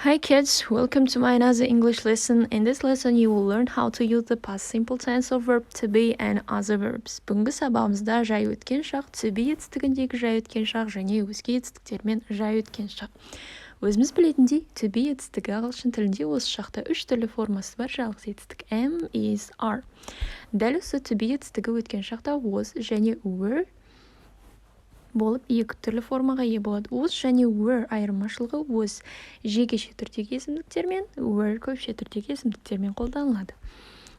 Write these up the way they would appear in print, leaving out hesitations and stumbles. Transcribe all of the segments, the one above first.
Hi kids, welcome to my another English lesson. In this lesson you will learn how to use the past simple tense of verb to be and other verbs. Бүгінгі сабағымызда жай өткен шақ, to be етістігіндегі жай өткен шақ және өзге етістіктермен жай өткен шақ. Өзіміз білетіндей, to be етістігі ағылшын тілінде осы шақта үш түрлі формасы бар жалғыз етістік am, is, are. Дәл осы to be етістігі өткен шақта was және were болып екі түрлі формаға ие болады. Was және were айырмашылығы was жекеше түрдегі есімдіктермен, were көпше түрдегі есімдіктермен қолданылады.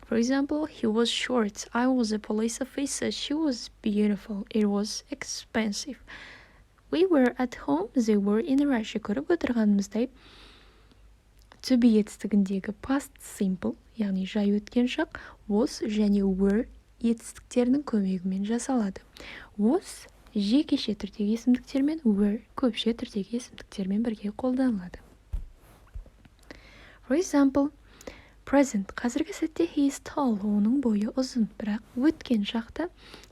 For example, he was short. I was a police officer. She was beautiful. It was expensive. We were at home. They were in a rush. Көріп отырғанымыздай, to be етістігіндегі past simple, яғни жай өткен шақ, was және were етістіктерінің көмегімен жасалады. Was жекеше түрдегі есімдіктермен, were көпше түрдегі есімдіктермен бірге қолданылады. For example, present қазіргі сәтте he is tall, оның бойы ұзын, бірақ өткен шақта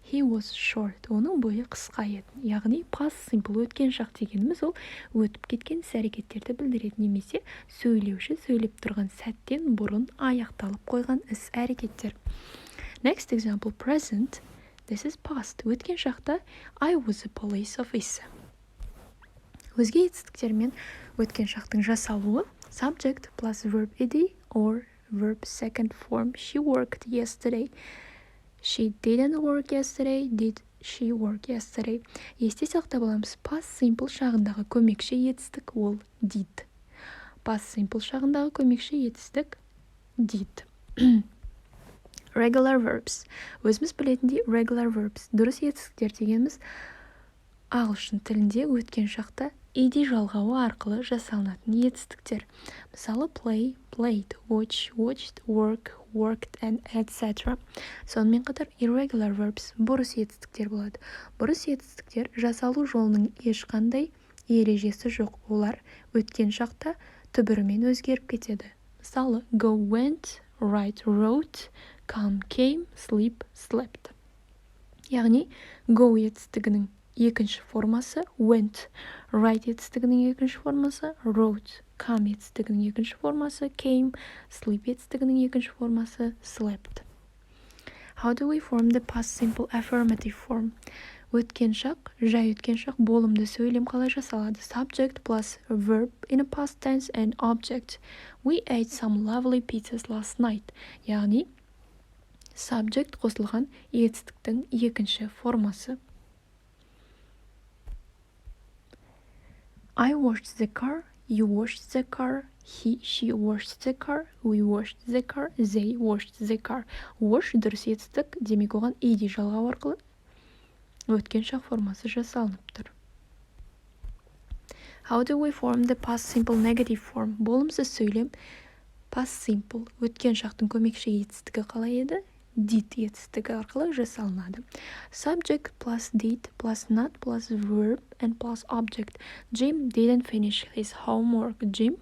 he was short, оның бойы қысқа еді. Яғни past simple өткен шақ дегеніміз ол өтіп кеткен іс-әрекеттерді білдіреді, немесе сөйлеуші сөйлеп тұрған сәттен бұрын аяқталып қойған іс-әрекеттер. Next example, present. This is past. Өткен шақта I was a police officer. Өзге етістіктермен өткен шақтың жасалуы subject plus verb ed or verb second form. She worked yesterday. She didn't work yesterday. Did she work yesterday? Есте сақтап аламыз. Past simple шағындағы көмекші етістік ол did. Past simple шағындағы көмекші етістік did. Regular verbs. Өзіміз білетіндей regular verbs. Дұрыс етістіктер дегеніміз ағылшын тілінде өткен шақта ed жалғауы арқылы жасалынатын етістіктер. Мысалы play, played, watch, watched, work, worked, and etc. Сонымен қатар irregular verbs бұрыс етістіктер болады. Бұрыс етістіктер жасалу жолының ешқандай ережесі жоқ. Олар өткен шақта түбірімен өзгеріп кетеді. Мысалы go, went, write, wrote, come, came, sleep, slept. Яғни go етістігінің екінші формасы went, write етістігінің екінші формасы wrote, come етістігінің екінші формасы came, sleep етістігінің екінші формасы slept. How do we form the past simple affirmative form? Өткен шақ, жай өткен шақ болымды сөйлем қалай жасалады? Subject plus verb in a past tense and object. We ate some lovely pizzas last night. Яғни subject қосылған етістіктің екінші формасы. I washed the car, you washed the car, he, she washed the car, we washed the car, they washed the car. Wash дұрыс етістік, демек оған ed жалғау арқылы өткен шақ формасы жасалынып тұр. How do we form the past simple negative form? Болымсыз сөйлем past simple өткен шақтың көмекші етістігі қалай еді? Did етістігі арқылы жасалынады. Subject plus did plus not plus verb and plus object. Jim didn't finish his homework. Jim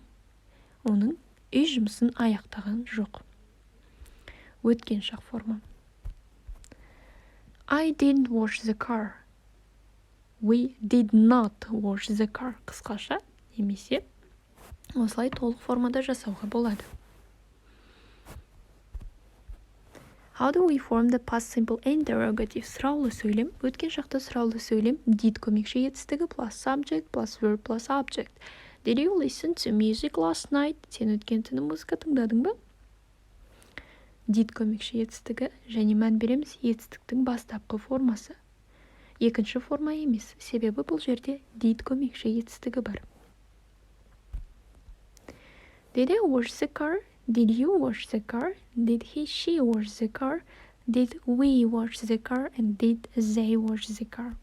оның үй жұмысын аяқтаған жоқ. Өткен шақ форма. I didn't wash the car. We did not wash the car. Қысқаша немесе осылай толық формада жасауға болады. How do we form the past simple interrogative? Сұраулы сөйлем. Өткен шақта сұраулы сөйлем did көмекші етістігі plus subject plus verb plus object. Did you listen to music last night? Сен өткен түні музыка тыңдадың ба? Did көмекші етістігі және мән береміз етістіктің бастапқы формасы. Екінші форма емес, себебі бұл жерде did көмекші етістігі бар. Did I wash the car? Did you wash the car? Did he, she wash the car? Did we wash the car? And did they wash the car?